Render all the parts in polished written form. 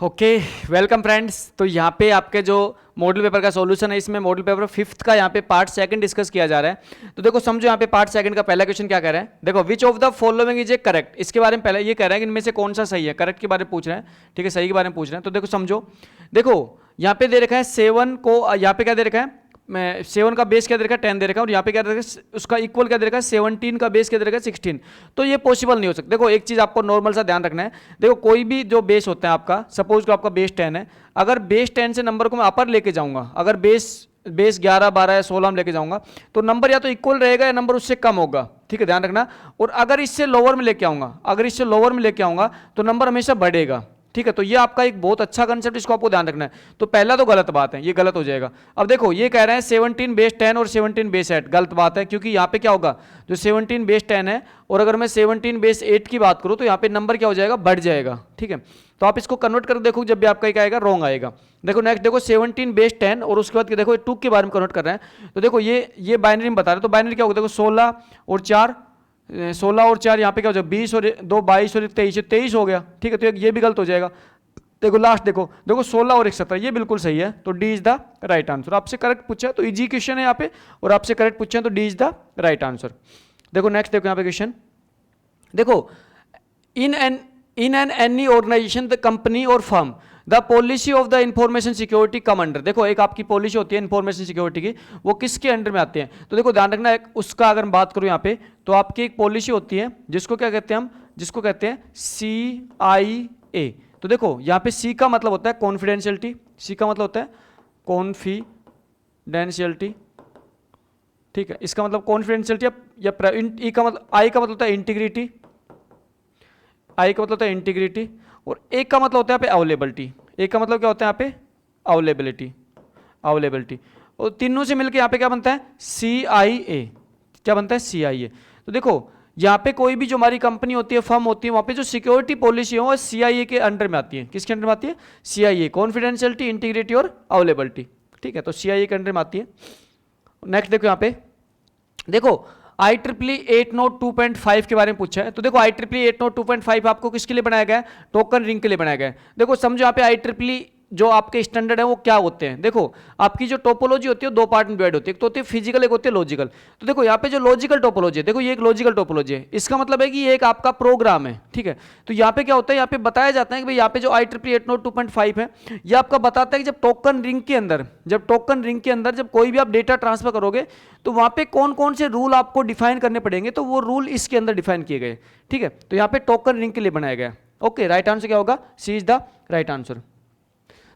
Okay, welcome friends. तो यहाँ पे आपके जो मॉडल पेपर का सॉल्यूशन है, इसमें मॉडल पेपर फिफ्थ का यहाँ पे पार्ट सेकंड डिस्कस किया जा रहा है। तो देखो समझो यहाँ पे पार्ट सेकंड का पहला क्वेश्चन क्या कह रहा है। देखो which of the following is A correct, इसके बारे में पहले ये कह रहा है कि इनमें से कौन सा सही है। करेक्ट के बारे में पूछ रहे हैं, ठीक है, सही के बारे में पूछ रहे हैं। तो देखो समझो, देखो यहाँ पे दे रखा है 7 को, यहाँ पे क्या दे रखा है, 7 का बेस क्या दे रखा है 10 दे रखा है, और यहाँ पे क्या दे रखा है उसका इक्वल क्या दे रखा है 17 का बेस क्या दे रखा है 16। तो ये पॉसिबल नहीं हो सकता। देखो एक चीज़ आपको नॉर्मल सा ध्यान रखना है। देखो कोई भी जो बेस होता है आपका, सपोज को आपका बेस 10 है, अगर बेस 10 से नंबर को मैं अपर लेके जाऊंगा, अगर बेस 11 12 या 16 में लेके जाऊंगा, तो नंबर या तो इक्वल रहेगा या नंबर उससे कम होगा, ठीक है, ध्यान रखना। और अगर इससे लोअर में लेके आऊंगा, अगर इससे लोअर में लेके आऊंगा तो नंबर हमेशा बढ़ेगा, ठीक है। तो ये आपका एक बहुत अच्छा कंसेप्ट, इसको आपको ध्यान रखना है। तो पहला तो गलत बात है, ये गलत हो जाएगा। अब देखो ये कह रहे हैं 17 बेस 10 और 17 बेस 8, गलत बात है, क्योंकि यहाँ पे क्या होगा, जो 17 बेस 10 है और अगर मैं 17 बेस 8 की बात करूँ तो यहाँ पे नंबर क्या हो जाएगा, बढ़ जाएगा, ठीक है। तो आप इसको कन्वर्ट कर देखो, जब भी आपका क्या आएगा, रॉन्ग आएगा। देखो नेक्स्ट देखो 17 बेस 10 और उसके बाद देखो 2 के बारे में कन्वर्ट कर रहे हैं। तो देखो ये बाइनरी में बता रहे हैं, तो बाइनरी क्या होगा, देखो 16 और 4 यहाँ पे क्या हो जाएगा 20 और 2 22 और 23 हो गया, ठीक है। तो ये भी गलत हो जाएगा। देखो लास्ट देखो 16 और 1 17, ये बिल्कुल सही है। तो D is the right answer. आपसे करेक्ट पूछा है तो इजी क्वेश्चन है यहाँ पे, और आपसे करेक्ट पूछा है तो D is the right answer. देखो नेक्स्ट देखो यहाँ पे क्वेश्चन, देखो in an any organisation the company or firm the policy of the information security come under. देखो एक आपकी पॉलिसी होती है इंफॉर्मेशन सिक्योरिटी की, वो किसके अंडर में आती है। तो देखो ध्यान रखना, एक उसका अगर मैं बात करूं यहाँ पे, तो आपकी एक पॉलिसी होती है जिसको क्या कहते हैं हम, जिसको कहते हैं CIA। तो देखो यहाँ पे सी का मतलब होता है कॉन्फिडेंशियलिटी, सी का मतलब होता है कॉन्फिडेंशियलिटी, ठीक है, इसका मतलब कॉन्फिडेंशियलिटी। या ई का मतलब, आई का मतलब होता है इंटीग्रिटी, आई का मतलब होता है इंटीग्रिटी, और एक का मतलब होता है यहाँ पे अवेलेबिलिटी। एक का मतलब क्या होता है यहाँ पे, अवेलेबिलिटी। और तीनों से मिलकर यहाँ पे क्या बनता है, CIA। क्या बनता है, CIA। तो देखो यहाँ पे कोई भी जो हमारी कंपनी होती है, फर्म होती है, वहाँ पे जो सिक्योरिटी पॉलिसी है वो CIA के अंडर में आती है। किसके अंडर में आती है, CIA, कॉन्फिडेंशियलिटी, इंटीग्रिटी और अवेलेबिलिटी, ठीक है। तो CIA के अंडर में आती है। नेक्स्ट देखो यहाँ पे, देखो IEEE 802.5 के बारे में पूछा है। तो देखो IEEE 802.5 आपको किसके लिए बनाया गया है, टोकन रिंग के लिए बनाया गया है। देखो समझो यहाँ पे IEEE जो आपके स्टैंडर्ड है वो क्या होते हैं। देखो आपकी जो टोपोलॉजी होती है 2 पार्ट में डिवाइड होती है, एक तो होती है फिजिकल, एक होती है लॉजिकल। तो देखो यहाँ पे जो लॉजिकल टोपोलॉजी है, देखो ये एक लॉजिकल टोपोलॉजी है, इसका मतलब है कि ये एक आपका प्रोग्राम है, ठीक है। तो यहाँ पे क्या होता है, यहाँ पे बताया जाता है कि भाई यहाँ पे जो IEEE 802.5 है, ये आपका बताता है कि जब टोकन रिंग के अंदर जब कोई भी आप डेटा ट्रांसफर करोगे तो वहाँ पे कौन कौन से रूल आपको डिफाइन करने पड़ेंगे, तो वो रूल इसके अंदर डिफाइन किए गए, ठीक है। तो यहाँ पे टोकन रिंग के लिए बनाया गया। ओके, राइट आंसर क्या होगा, C is the right answer.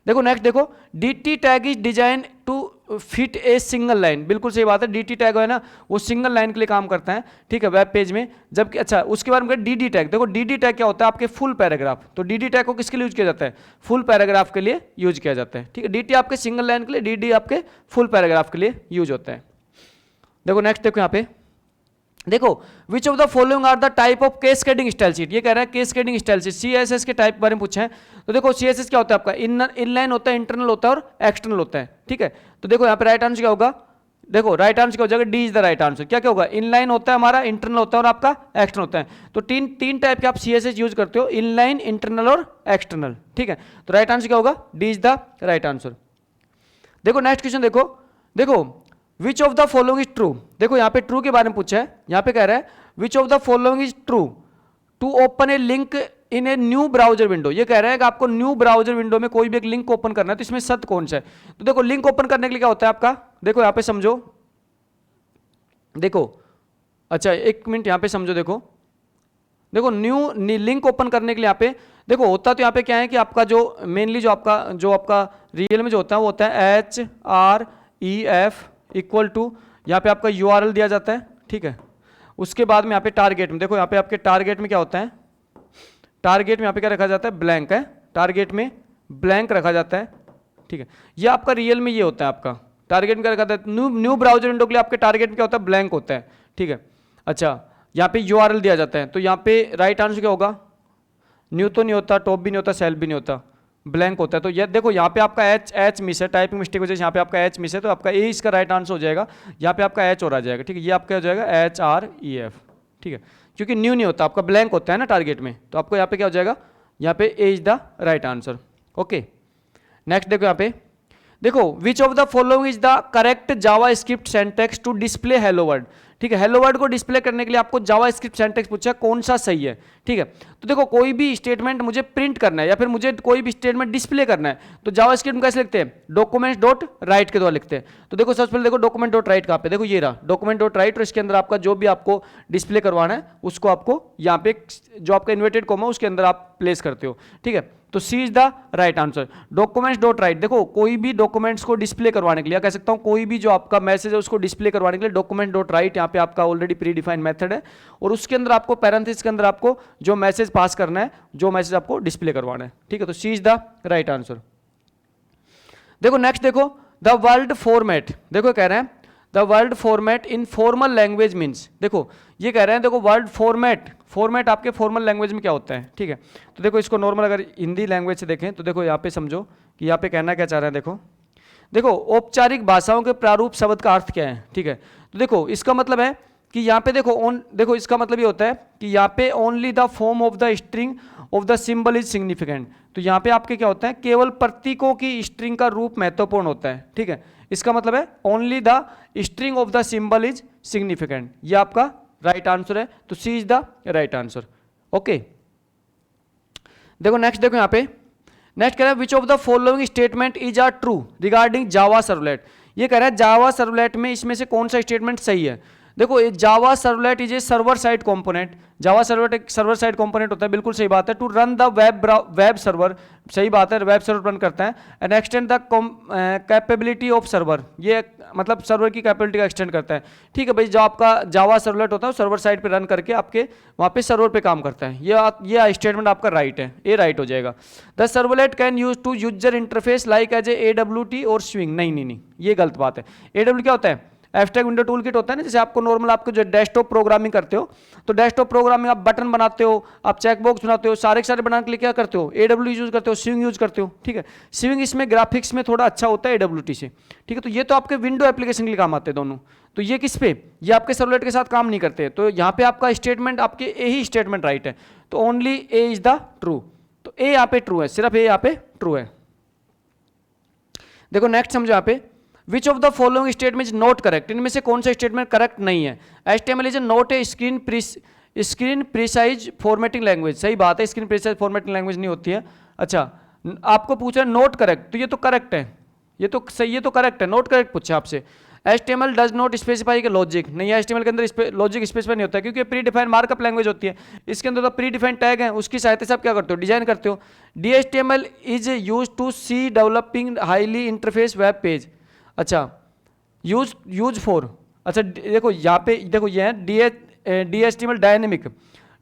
देखो नेक्स्ट देखो, DT tag is design to fit a single line. बिल्कुल सही बात है, DT टैग है ना, वो सिंगल लाइन के लिए काम करता है, ठीक है, वेब पेज में। जबकि अच्छा उसके बारे में DD टैग, देखो DD टैग क्या होता है, आपके फुल पैराग्राफ। तो DD टैग को किसके लिए यूज किया जाता है, फुल पैराग्राफ के लिए यूज किया जाता है, ठीक है। DT आपके सिंगल लाइन के लिए, DD आपके फुल पैराग्राफ के लिए यूज होता है। देखो नेक्स्ट देखो यहाँ पे, देखो which of the following are the type of cascading style sheet. ये कह रहा है कैस्केडिंग स्टाइल शीट, CSS के टाइप के बारे में पूछा है। तो देखो CSS क्या होता है आपका, इनलाइन होता है, इंटरनल होता है और एक्सटर्नल होता है, ठीक है। तो देखो यहाँ पे राइट आंसर क्या होगा, देखो राइट आंसर क्या हो जाएगा, D is the right answer. क्या क्या होगा, इनलाइन होता है हमारा, इंटरनल होता है और आपका एक्सटर्नल होता है। तो तीन टाइप के आप CSS यूज करते हो, इनलाइन, इंटरनल और एक्सटर्नल, ठीक है। तो राइट आंसर क्या होगा, D is the right answer. देखो नेक्स्ट क्वेश्चन देखो which of the following is true. देखो यहाँ पे ट्रू के बारे में पूछा है, यहाँ पे कह रहा है which of the following is true to open a link in a new browser window. ये कह रहा है कि आपको न्यू ब्राउजर विंडो में कोई भी एक लिंक ओपन करना है, तो इसमें सत्य कौन सा है। तो देखो लिंक ओपन करने के लिए क्या होता है आपका, देखो यहाँ पे समझो, देखो अच्छा एक मिनट यहाँ पे समझो, देखो न्यू लिंक ओपन करने के लिए यहाँ पे देखो होता तो यहाँ पे क्या है कि आपका जो मेनली जो आपका रियल में जो होता है वो होता है HREF इक्वल टू, यहाँ पे आपका URL दिया जाता है, ठीक है। उसके बाद में यहाँ पे टारगेट में, देखो यहाँ पे आपके टारगेट में क्या होता है, टारगेट में यहाँ पे क्या रखा जाता है, ब्लैंक है, टारगेट में ब्लैंक रखा जाता है, ठीक है। ये आपका रियल में ये होता है, आपका टारगेट में क्या रखा जाता है, न्यू ब्राउजर विंडो के लिए आपके टारगेट में क्या होता है, ब्लैंक होता है, ठीक है। अच्छा यहाँ पे URL दिया जाता है, तो यहाँ पे राइट आंसर क्या होगा, न्यू तो नहीं होता, टॉप भी नहीं होता, सेल्फ भी नहीं होता, ब्लैंक होता है। तो ये देखो यहाँ पे आपका एच मिस है, टाइपिंग मिस्टेक वजह से यहाँ पे आपका एच मिस है, तो आपका ए इसका राइट आंसर हो जाएगा। यहाँ पे आपका एच और आ जाएगा, ठीक है। ये आपका हो जाएगा HREF, ठीक है, क्योंकि न्यू नहीं होता, आपका ब्लैंक होता है ना टारगेट में, तो आपको यहाँ पे क्या हो जाएगा, यहाँ पे A is the right answer. Okay next देखो यहाँ पे, देखो which of the following is the correct JavaScript syntax to display hello word. ठीक है, हेलो वर्ड को डिस्प्ले करने के लिए आपको जावा स्क्रिप्ट सिंटैक्स पूछा है, कौन सा सही है। ठीक है, तो देखो कोई भी स्टेटमेंट मुझे प्रिंट करना है या फिर मुझे कोई भी स्टेटमेंट डिस्प्ले करना है, तो जावा स्क्रिप्ट में कैसे लिखते हैं, डॉक्यूमेंट्स डॉट राइट के द्वारा लिखते हैं। तो देखो सबसे पहले देखो डॉक्यूमेंट डॉट राइट कहाँ पे, देखो ये रहा डॉक्यूमेंट डॉट राइट, और इसके अंदर आपका जो भी आपको डिस्प्ले करवाना है उसको आपको यहाँ पे जो आपका इन्वर्टेड कॉमा उसके अंदर आप प्लेस करते हो। ठीक है, तो C is the right answer. Documents dot write, देखो कोई भी डॉक्यूमेंट्स को डिस्प्ले करवाने के लिए, कह सकता हूं कोई भी जो आपका मैसेज है उसको डिस्प्ले करवाने के लिए डॉक्यूमेंट डॉट राइट यहाँ पे आपका ऑलरेडी प्री डिफाइंड मेथड है, और उसके अंदर आपको पैरेंथेसिस के अंदर आपको जो मैसेज पास करना है, जो मैसेज आपको डिस्प्ले करवाना है। ठीक है, तो C is the right answer. देखो नेक्स्ट देखो द वर्ड फॉर्मेट, देखो कह रहे हैं the word format in formal language means, देखो ये कह रहे हैं देखो वर्ड फॉर्मेट, फॉर्मेट आपके फॉर्मल लैंग्वेज में क्या होता है। ठीक है, तो देखो इसको नॉर्मल अगर हिंदी लैंग्वेज से देखें तो देखो यहाँ पे समझो कि यहाँ पे कहना क्या चाह रहे हैं। देखो देखो औपचारिक भाषाओं के प्रारूप शब्द का अर्थ क्या है। ठीक है, तो देखो इसका मतलब है कि यहाँ पे देखो इसका मतलब ये होता है कि यहाँ पे only the form of the string of the symbol is significant. तो यहाँ पे आपके क्या होता है, केवल प्रतीकों की स्ट्रिंग का रूप महत्वपूर्ण होता है। ठीक है, इसका मतलब है only the string of the symbol is significant, ये आपका राइट आंसर है। तो C is the right answer. Okay, देखो नेक्स्ट देखो यहाँ पे, नेक्स्ट कह रहा है which of the following statement is are true regarding Java servlet. ये कह रहा है जावा सर्वलेट में इसमें से कौन सा स्टेटमेंट सही है। देखो ये Java servlet is a server side component, Java servlet एक सर्वर साइड कंपोनेंट होता है, बिल्कुल सही बात है। To run the web server, सही बात है, वेब सर्वर रन करता है। And extend the capability of server, ये मतलब सर्वर की कैपेबिलिटी का एक्सटेंड करता है। ठीक है भाई, जो आपका जावा सर्वलेट होता है सर्वर साइड पे रन करके आपके वहाँ पे सर्वर पे काम करता है। ये स्टेटमेंट आपका राइट है, ये राइट हो जाएगा। The servlet can use to user interface like as AWT और स्विंग, नहीं ये गलत बात है। AWT क्या होता है, एब्स्ट्रैक्ट विंडो टूल किट होता है ना, जैसे आपको नॉर्मल आपको जो डेस्कटॉप प्रोग्रामिंग करते हो, तो डेस्कटॉप प्रोग्रामिंग आप बटन बनाते हो, आप चेकबॉक्स बनाते हो, सारे के सारे बनाने के लिए क्या करते हो, AWT यूज करते हो, स्विंग यूज करते हो। ठीक है, स्विंग इसमें ग्राफिक्स में थोड़ा अच्छा होता है AWT से। ठीक है, तो ये तो आपके विंडो एप्लीकेशन के लिए काम आते हैं दोनों, तो ये किस पे, ये आपके सर्वलेट के साथ काम नहीं करते। तो यहाँ पे आपका स्टेटमेंट, आपके ए ही स्टेटमेंट राइट है, तो only A is the true, तो ए यहाँ पे ट्रू है, सिर्फ ए यहाँ पे ट्रू है। देखो नेक्स्ट समझो यहाँ पे, विच of the following statement is not correct, इनमें से कौन सा स्टेटमेंट करेक्ट नहीं है। HTML is not a screen precise formatting language, सही बात है, स्क्रीन प्रिसाइज फॉर्मेटिंग लैंग्वेज नहीं होती है। अच्छा, आपको पूछा है नॉट करेक्ट, तो ये तो करेक्ट है, ये तो सही, ये तो करेक्ट है, नॉट करेक्ट पूछा आपसे। HTML डज नॉट स्पेसिफाई के लॉजिक, नहीं है HTML के अंदर लॉजिक स्पेसिफाई नहीं होता है, क्योंकि प्री डिफाइंड मार्कअप लैंग्वेज होती है। इसके अंदर तो प्री डिफाइंड टैग है, उसकी सहायता से आप क्या करते हो, डिजाइन करते हो। DHTML is use to see developing highly interface web page. अच्छा, यूज फॉर, अच्छा देखो यहाँ पे देखो ये है DHTML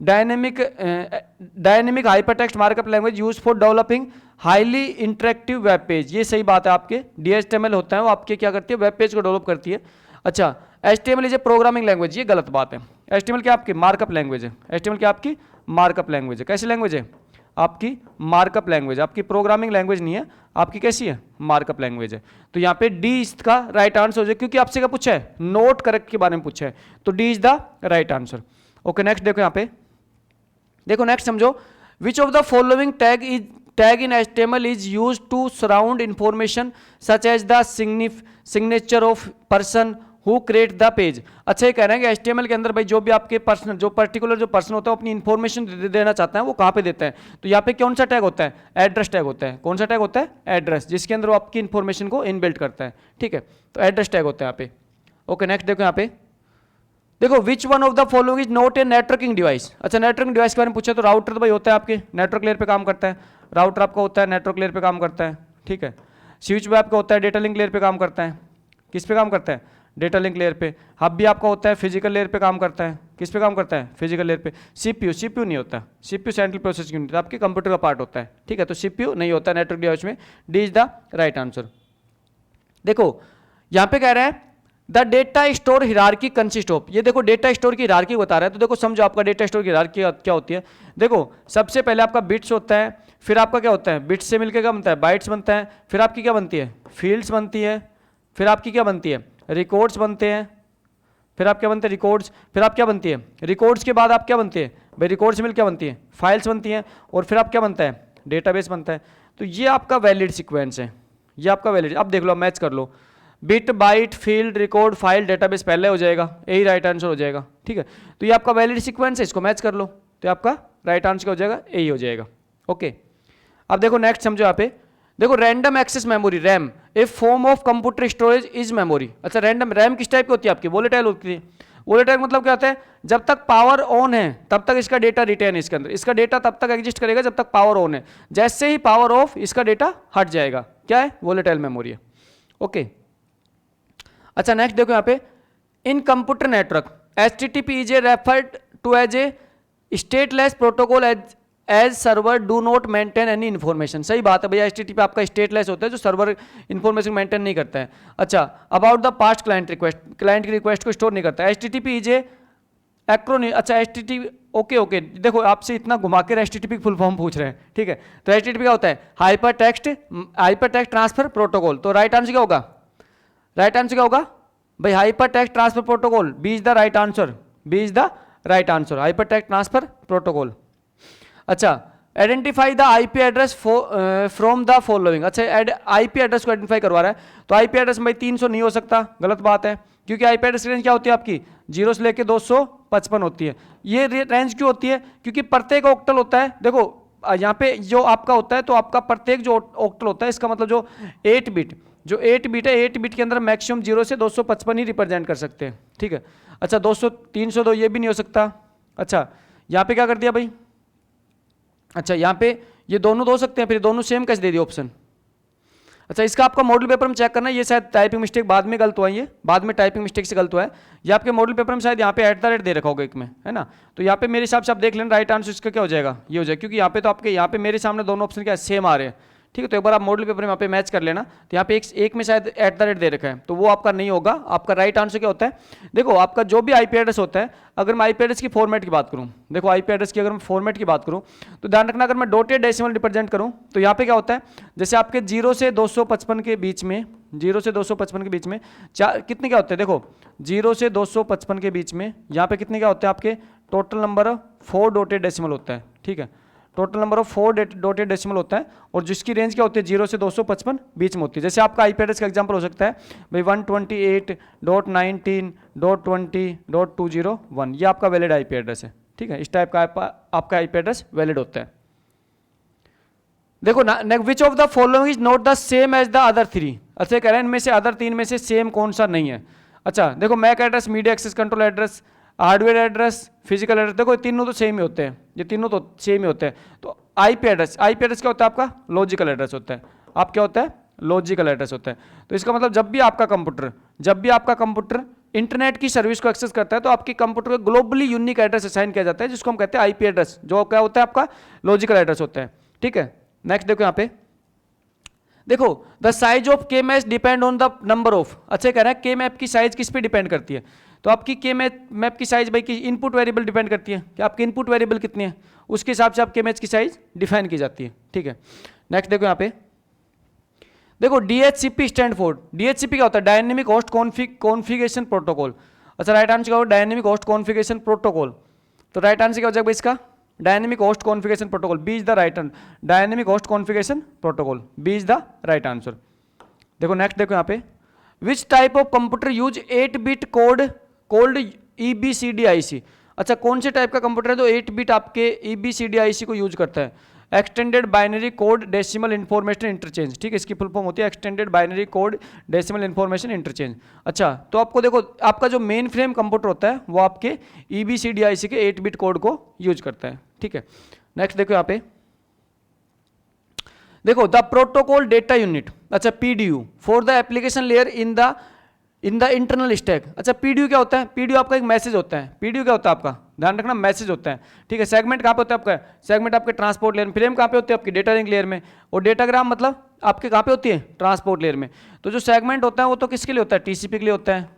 dynamic hypertext markup language use for developing highly interactive web page, ये सही बात है। आपके DHTML होता है वो आपके क्या करती है, वेब पेज को डेवलप करती है। अच्छा, HTML is a programming language, ये गलत बात है। HTML क्या आपकी मार्कअप लैंग्वेज है, HTML क्या आपकी मार्कअप लैंग्वेज है। कैसी लैंग्वेज है, आपकी मार्कअप लैंग्वेज, आपकी प्रोग्रामिंग लैंग्वेज नहीं है, आपकी कैसी है, मार्कअप लैंग्वेज है। तो यहाँ पे डी इसका राइट आंसर हो जाए, क्योंकि आपसे क्या पूछा है, नोट करेक्ट के बारे में पूछा है, तो D is the right answer. Okay next देखो यहाँ पे, देखो नेक्स्ट समझो, which of the following tag in HTML is use to surround information such as the signature of person who create the page. अच्छा, ये कह रहे हैं कि HTML के अंदर भाई जो भी आपके पर्सन, जो पर्टिकुलर जो पर्सन होता है अपनी इन्फॉर्मेशन देना चाहता है, वो कहाँ पे देता है, तो यहाँ पे कौन सा टैग होता है, एड्रेस टैग होता है। कौन सा टैग होता है, एड्रेस, जिसके अंदर वो आपकी इन्फॉर्मेशन को इनबिल्ट करता है। ठीक है, तो एड्रेस टैग होता है यहाँ पे। ओके नेक्स्ट देखो यहाँ पे, देखो which one of the following is not a networking device. अच्छा, नेटवर्किंग डिवाइस के बारे में पूछा तो राउटर तो भाई होता है आपके नेटवर्क लेयर पे काम करता है, राउटर आपका होता है नेटवर्क लेयर पे काम करता है। ठीक है, स्विच भी आपका होता है डेटा लिंक लेयर पे काम करता है, किस पे काम करता है, डेटा लिंक लेयर पे। हब भी आपका होता है फिजिकल लेयर पे काम करता है, किस पे काम करता है, फिजिकल लेयर पे। CPU नहीं होता, CPU सेंट्रल प्रोसेसिंग यूनिट आपके कंप्यूटर का पार्ट होता है। ठीक है, तो CPU नहीं होता नेटवर्क डिवाइस में, D is the right answer. देखो यहाँ पे कह रहा है the data store hierarchy consist of, ये देखो डेटा स्टोर की हिरार्की बता रहा है। तो देखो समझो आपका डेटा स्टोर की हिरार्की क्या होती है। देखो सबसे पहले आपका बिट्स होता है, फिर आपका क्या होता है, बिट्स से मिलकर क्या बनता है, बाइट्स बनता है, फिर आपकी क्या बनती है, फील्ड्स बनती है, फिर आपकी क्या बनती है, रिकॉर्ड्स बनते हैं, फिर आप क्या बनते हैं, रिकॉर्ड्स, फिर आप क्या बनती है, रिकॉर्ड्स के बाद आप क्या बनती है भाई, रिकॉर्ड्स से मिल क्या बनती है, फाइल्स बनती हैं, और फिर आप क्या बनता है, डेटाबेस बनता है। तो तो ये आपका वैलिड सीक्वेंस है, ये आपका वैलिड। अब देख लो, मैच कर लो, bit byte field record file database पहले हो जाएगा, यही राइट आंसर हो जाएगा, ठीक है। तो ये आपका वैलिड सीक्वेंस है, इसको मैच कर लो, तो आपका राइट आंसर क्या हो जाएगा, यही हो जाएगा। ओके, अब देखो नेक्स्ट समझो यहाँ पे, देखो random access memory RAM a form of computer storage is memory. अच्छा, रैंडम रैम किस टाइप की होती है आपकी, वोलेटाइल होती है। वोलेटाइल मतलब क्या होता है, जब तक पावर ऑन है तब तक इसका डेटा रिटेन है इसके अंदर, इसका डेटा तब तक एग्जिस्ट करेगा जब तक पावर ऑन है, जैसे ही पावर ऑफ इसका डेटा हट जाएगा, क्या है, वोलेटाइल मेमोरी है। ओके, अच्छा नेक्स्ट देखो यहाँ पे, in computer network HTTP is a referred to as a stateless protocol as server do not maintain any information. सही बात है भैया, HTTP आपका स्टेटलेस होता है जो सर्वर इन्फॉर्मेशन मेंटेन नहीं करता है। अच्छा, about the past client request, client की रिक्वेस्ट को स्टोर नहीं करता है। HTTP is A acronym. अच्छा HTTP, ओके, देखो आपसे इतना घुमा के HTTP की फुल फॉर्म पूछ रहे हैं, ठीक है। तो HTTP क्या होता है, हाइपर टेक्स्ट ट्रांसफर प्रोटोकॉल। तो राइट आंसर क्या होगा, राइट आंसर क्या होगा भाई, hyper text transfer protocol, B is the right answer, B is the right answer, hyper text transfer protocol. अच्छा, identify the IP address from the following. अच्छा, IP address को identify करवा रहा है, तो आईपी एड्रेस भाई 300 नहीं हो सकता, गलत बात है, क्योंकि आईपी एड्रेस रेंज क्या होती है आपकी, 0 से लेके 255 होती है। ये रेंज क्यों होती है, क्योंकि प्रत्येक ऑक्टल होता है, देखो यहाँ पे जो आपका होता है, तो आपका प्रत्येक जो ऑक्टल होता है, इसका मतलब जो 8 बिट है, 8 बिट के अंदर मैक्सिमम 0 से 255 ही रिप्रेजेंट कर सकते हैं, ठीक है। अच्छा 200 302 ये भी नहीं हो सकता। अच्छा, यहाँ पे क्या कर दिया भाई, अच्छा यहाँ पे ये दोनों हो सकते हैं, फिर दोनों सेम कैसे दे दिए ऑप्शन। अच्छा, इसका आपका मॉडल पेपर में चेक करना, ये शायद टाइपिंग मिस्टेक बाद में गलत हुआ, ये बाद में टाइपिंग मिस्टेक से गलत हुआ है। ये आपके मॉडल पेपर में शायद यहाँ पे @ दे रखा होगा एक में, है ना। तो यहाँ पे मेरे हिसाब से आप देख लेना, राइट आंसर इसका क्या हो जाएगा, ये हो जाएगा, क्योंकि यहाँ पे तो आपके यहाँ पे मेरे सामने दोनों ऑप्शन क्या सेम आ रहे हैं, ठीक है। तो एक बार आप मॉडल पेपर में यहाँ पे मैच कर लेना, तो यहाँ पे एक में शायद @ दे रखा है, तो वो आपका नहीं होगा। आपका राइट आंसर क्या होता है, देखो आपका जो भी आईपी एड्रेस होता है, अगर मैं आईपी एड्रेस की फॉर्मेट की बात करूँ, देखो आईपी एड्रेस की अगर मैं फॉर्मेट की बात करूँ, तो ध्यान रखना, अगर मैं डॉटेड डेसिमल रिप्रेजेंट करूँ, तो यहाँ पे क्या होता है, जैसे आपके 0 से 255 के बीच में, 0 से 255 के बीच में कितने क्या होते हैं, देखो 0 से 255 के बीच में यहाँ पे कितने क्या होते हैं आपके, टोटल नंबर 4 डॉटेड डेसिमल होता है, ठीक है। Total number of 4 dotted decimal होता है, और जिसकी रेंज क्या होती है, 0 से 255 बीच में होती है। जैसे आपका आईपी एड्रेस का एग्जांपल हो सकता है भाई 128.19.20.201, ये आपका वैलिड आईपी एड्रेस है, ठीक है। इस टाइप का आपका आईपी एड्रेस वैलिड होता है। देखो ना, which of the following is not the same as the other 3। अच्छा, कह रहे हैं इनमें से अदर 3 में से सेम कौन सा नहीं है। अच्छा देखो, MAC address, media access control address, hardware address, physical address, देखो ये तीनों तो सेम ही होते हैं, ये तीनों तो सेम ही होते हैं। तो आईपी एड्रेस क्या होता है आपका, लॉजिकल एड्रेस होता है। आप क्या होता है, लॉजिकल एड्रेस होता है। तो इसका मतलब जब भी आपका कंप्यूटर इंटरनेट की सर्विस को एक्सेस करता है, तो आपके कंप्यूटर को ग्लोबली यूनिक एड्रेस असाइन किया जाता है, जिसको हम कहते हैं आईपी एड्रेस, जो क्या होता है आपका लॉजिकल एड्रेस होता है, ठीक है। नेक्स्ट देखो यहाँ पे, देखो द साइज ऑफ के map depend on the number of. अच्छा कह रहा है के मैप की साइज किस पे डिपेंड करती है, तो आपकी के मैप की साइज भाई की इनपुट वेरिएबल डिपेंड करती है कि आपकी इनपुट वेरिएबल कितनी है, उसके हिसाब से आप के मैप की साइज डिफाइन की जाती है, ठीक है। नेक्स्ट देखो यहाँ पे, देखो DHCP स्टैंड फॉर, DHCP क्या होता है, डायनेमिक होस्ट कॉन्फ़िगरेशन प्रोटोकॉल। अच्छा राइट आंसर क्या होगा, डायनेमिक होस्ट कॉन्फ़िगरेशन प्रोटोकॉल। तो राइट आंसर क्या हो जाएगा इसका, dynamic host configuration protocol, B is the right answer, dynamic host configuration protocol, B is the right answer. देखो नेक्स्ट देखो यहाँ पे, which type of computer use 8 bit code called EBCDIC। अच्छा कौन से टाइप का कंप्यूटर है जो 8 बिट आपके EBCDIC को यूज करता है, extended binary code decimal information interchange, ठीक है। इसकी फुल फॉर्म होती है extended binary code decimal information interchange. अच्छा तो आपको देखो, आपका जो मेन फ्रेम कंप्यूटर होता है वो आपके EBCDIC के 8 बिट कोड को यूज करता है, ठीक है। नेक्स्ट देखो यहाँ पे, देखो द प्रोटोकॉल डेटा यूनिट, अच्छा PDU for the application layer in the internal stack. अच्छा PDU क्या होता है, PDU आपका एक मैसेज होता है, PDU क्या होता है आपका, ध्यान रखना मैसेज होता है, ठीक है। सेगमेंट कहाँ पे होता है आपका, सेगमेंट आपके ट्रांसपोर्ट लेयर में, फ्रेम कहाँ पे होती है आपकी डेटा लिंक लेयर में, और डेटाग्राम मतलब आपके कहाँ पे होती है, ट्रांसपोर्ट लेयर में। तो जो सेगमेंट होता है वो तो किसके लिए होता है, TCP के लिए होता है,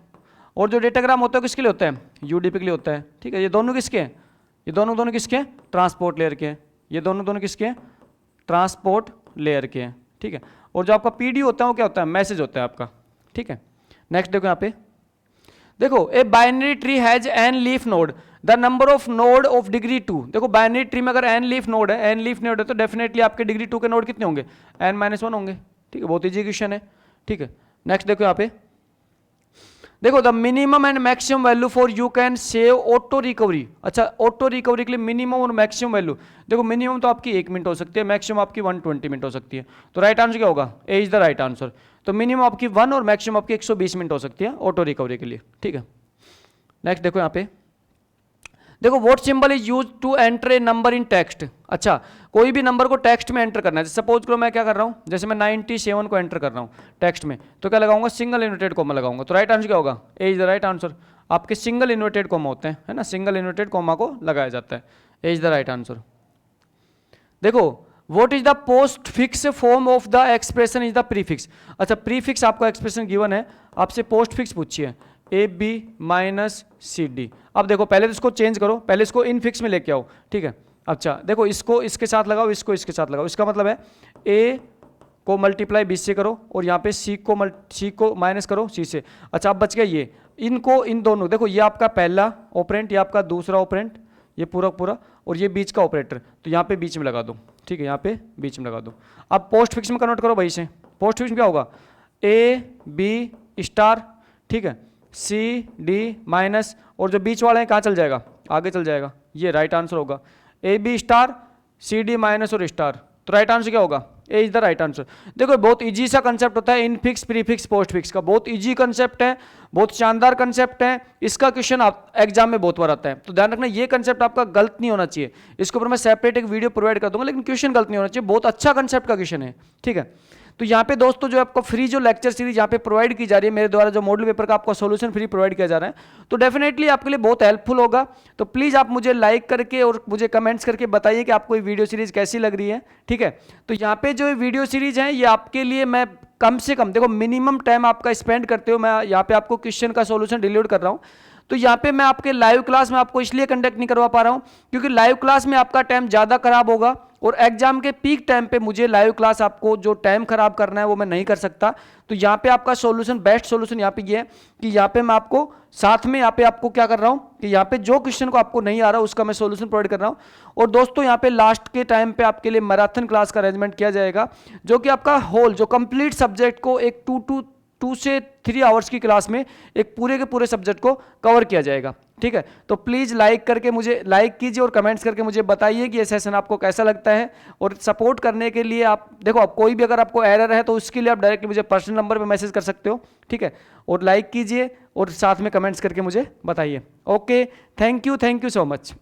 और जो डेटाग्राम होता है किसके लिए होता है, UDP के लिए होता है, ठीक है। ये दोनों किसके हैं, ये दोनों किसके हैं, ट्रांसपोर्ट लेयर के हैं, ये दोनों किसके हैं, ट्रांसपोर्ट लेयर के हैं, ठीक है। और जो आपका PDU होता है वो क्या होता है, मैसेज होता है आपका, ठीक है। नेक्स्ट देखो यहाँ पे, देखो a binary tree has an leaf node, the number of node of degree 2, देखो बाइनरी ट्री में अगर n लीफ नोड है तो डेफिनेटली आपके डिग्री 2 के नोड कितने होंगे, n-1 होंगे। ठीक है, बहुत ईजी क्वेश्चन है। ठीक है, नेक्स्ट देखो यहाँ पे, देखो the minimum and maximum value for you can save auto recovery. अच्छा, ऑटो रिकवरी के लिए मिनिमम और मैक्सिमम वैल्यू, देखो मिनिमम तो आपकी 1 मिनट हो सकती है, मैक्सिमम आपकी 120 मिनट हो सकती है। तो राइट आंसर क्या होगा, A is the right answer. तो मिनिमम आपकी 1 और मैक्सिमम आपकी 120 मिनट हो सकती है ऑटो रिकवरी के लिए। ठीक है, नेक्स्ट देखो यहाँ पे, देखो what symbol is use to enter a number in text. अच्छा, कोई भी नंबर को टेक्स्ट में एंटर करना है, सपोज करो मैं क्या कर रहा हूँ, जैसे मैं 97 को एंटर कर रहा हूँ टेक्स्ट में, तो क्या लगाऊंगा, सिंगल इन्वर्टेड कॉमा लगाऊंगा। तो राइट आंसर क्या होगा, A is the right answer. आपके सिंगल इन्वर्टेड कॉमा होते हैं, है ना, सिंगल इन्वर्टेड कॉमा को लगाया जाता है, A is the right answer. देखो what is the postfix form of the expression is the prefix. अच्छा, प्रीफिक्स आपको एक्सप्रेशन गिवन है, आपसे पोस्ट फिक्स पूछी है, A B minus C D. अब देखो पहले तो इसको चेंज करो, पहले इसको इन फिक्स में लेके आओ। ठीक है, अच्छा देखो इसको इसके साथ लगाओ, इसको इसके साथ लगाओ, इसका मतलब है ए को मल्टीप्लाई बी से करो और यहाँ पे सी को माइनस करो सी से। अच्छा, अब बच गया ये, इनको इन दोनों, देखो ये आपका पहला ऑपरेंट, ये आपका दूसरा ऑपरेंट, ये पूरा पूरा, और ये बीच का ऑपरेटर, तो यहाँ पे बीच में लगा दो। ठीक है, यहाँ पे बीच में लगा दो। अब पोस्ट फिक्स में कन्वर्ट करो भाई से, पोस्ट फिक्स में क्या होगा, ए बी स्टार, ठीक है, सी डी माइनस, और जो बीच वाला है कहाँ चल जाएगा, आगे चल जाएगा, ये राइट आंसर होगा, A B star C D minus और स्टार। तो राइट आंसर क्या होगा, A is the right answer. देखो बहुत इजी सा कंसेप्ट होता है इनफिक्स प्रीफिक्स पोस्ट फिक्स का, बहुत इजी कंसेप्ट है, बहुत शानदार कंसेप्ट है। इसका क्वेश्चन आप एग्जाम में बहुत बार आता है, तो ध्यान रखना ये कंसेप्ट आपका गलत नहीं होना चाहिए। इसके ऊपर मैं सेपरेट एक वीडियो प्रोवाइड कर दूंगा, लेकिन क्वेश्चन गलत नहीं होना चाहिए, बहुत अच्छा कंसेप्ट का क्वेश्चन है। ठीक है, तो यहाँ पे दोस्तों जो आपको फ्री जो लेक्चर सीरीज यहाँ पे प्रोवाइड की जा रही है मेरे द्वारा, जो मॉडल पेपर का आपका सॉल्यूशन फ्री प्रोवाइड किया जा रहा है, तो डेफिनेटली आपके लिए बहुत हेल्पफुल होगा। तो प्लीज़ आप मुझे लाइक करके और मुझे कमेंट्स करके बताइए कि आपको ये वीडियो सीरीज कैसी लग रही है। ठीक है, तो यहाँ पे जो वीडियो सीरीज है ये आपके लिए मैं कम से कम, देखो मिनिमम टाइम आपका स्पेंड करते हो, मैं यहाँ पे आपको क्वेश्चन का सॉल्यूशन डिलीवर कर रहा हूँ। तो यहाँ पे मैं आपके लाइव क्लास में आपको इसलिए कंडक्ट नहीं करवा पा रहा हूँ क्योंकि लाइव क्लास में आपका टाइम ज़्यादा खराब होगा, और एग्जाम के पीक टाइम पे मुझे लाइव क्लास आपको जो टाइम खराब करना है वो मैं नहीं कर सकता। तो यहाँ पे आपका सॉल्यूशन, बेस्ट सॉल्यूशन यहाँ पे ये है कि यहाँ पे मैं आपको साथ में यहाँ पे आपको क्या कर रहा हूँ कि यहाँ पे जो क्वेश्चन को आपको नहीं आ रहा उसका मैं सॉल्यूशन प्रोवाइड कर रहा हूँ। और दोस्तों यहाँ पे लास्ट के टाइम पे आपके लिए मैराथन क्लास का अरेंजमेंट किया जाएगा, जो कि आपका होल जो कंप्लीट सब्जेक्ट को एक 2 से 3 आवर्स की क्लास में एक पूरे के पूरे सब्जेक्ट को कवर किया जाएगा। ठीक है, तो प्लीज़ लाइक करके मुझे लाइक कीजिए और कमेंट्स करके मुझे बताइए कि ये सेशन आपको कैसा लगता है। और सपोर्ट करने के लिए आप देखो, आप कोई भी अगर आपको एरर है तो उसके लिए आप डायरेक्टली मुझे पर्सनल नंबर पे मैसेज कर सकते हो। ठीक है, और लाइक कीजिए और साथ में कमेंट्स करके मुझे बताइए। Okay, thank you so much.